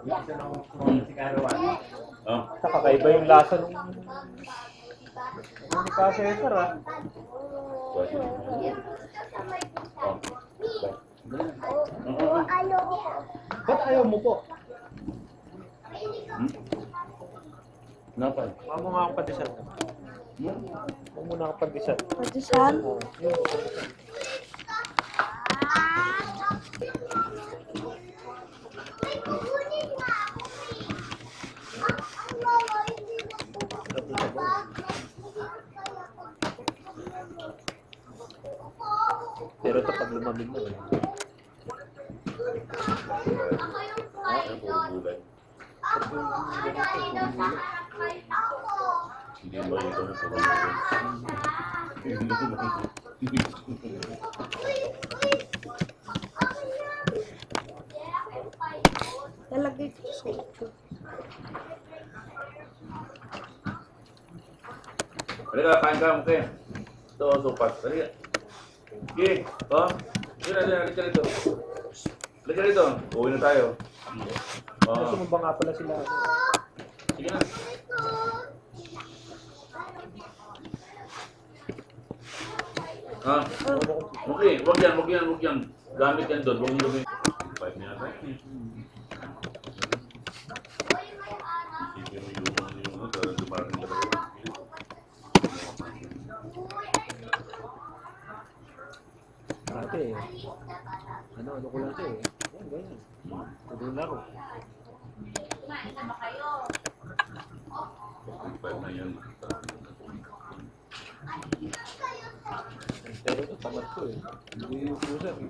Oh. Sa kakaiba yung lasa nung ni Cesar ah. Ba't ayaw mo po? Napay. Huwag mo nga akong pandesal. Huwag mo na akong pandesal. Pandesal? Pero ito pag lumamig na eh. Hindi ba ito na sa Lalagay ko sa ito. Halika, kain ka, okay? Ito, sopas. Halika. Okay, oh. Halika rito. Halika rito. Uwi na tayo. Gusto mo ba nga pala sila? Sige na. Ah, okay, wag yan. Gamit yan doon, wag nyo gawin. 5 na yata yun eh. Isipin mo yung dumarating ka talaga. Ate eh. Ano ko lang siya eh. Yan, ganyan. Tuloy na ako. 5 na yan. Pero ito, tamad ko eh. Hindi yung user eh.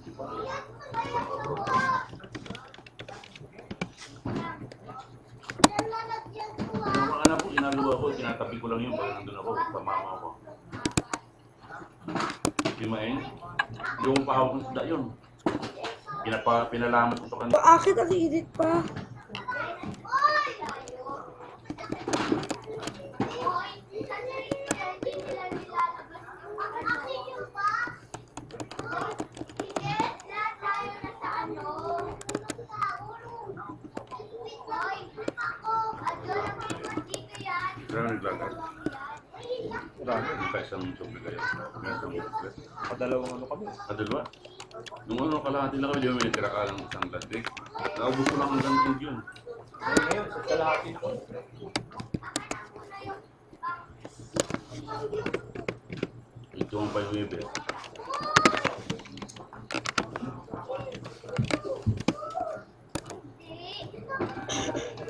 Yung mga anak ko, ginagawa ko, tinatabi ko lang yun para nandun ako, sa mama ko. Pimain, yung pahawak ng isda yun. Pinalaman ko sa kanila. Bakit ang init pa? Saan naglagas? Marami. Sa isang tubig kayo. Padalawang ano kami. Dalawa? Nung ano, kalahati lang kami, di ba may tira ka lang isang lastik? Naubos ko lang ang ganting yun. Ngayon, sa kalahati na kami. Ito ang payuwebe.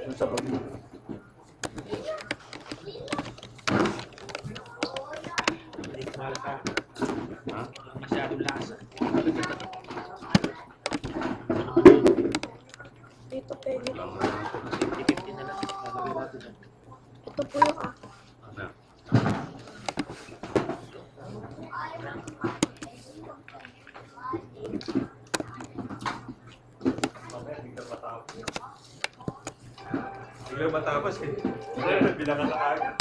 Yung sa pag Ha? masyadong lasa. Dito pwede. Lang na lang. 50-50 na lang. Lalagay natin yan. Ito po yung Na. Biglang matapos eh. Bilangan na kagad.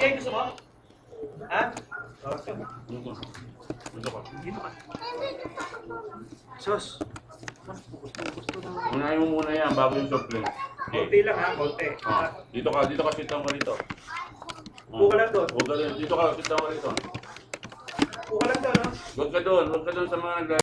Gusto mo? Ha? Ito ka. Dito ka. Sos. Unahin mo muna yan bago yung soft drink. Konti lang ha, konti. Dito ka, sit down ka dito. Upo ka lang doon. Dito ka, sit down ka dito. Upo ka lang doon, no? Huwag ka doon sa mga nag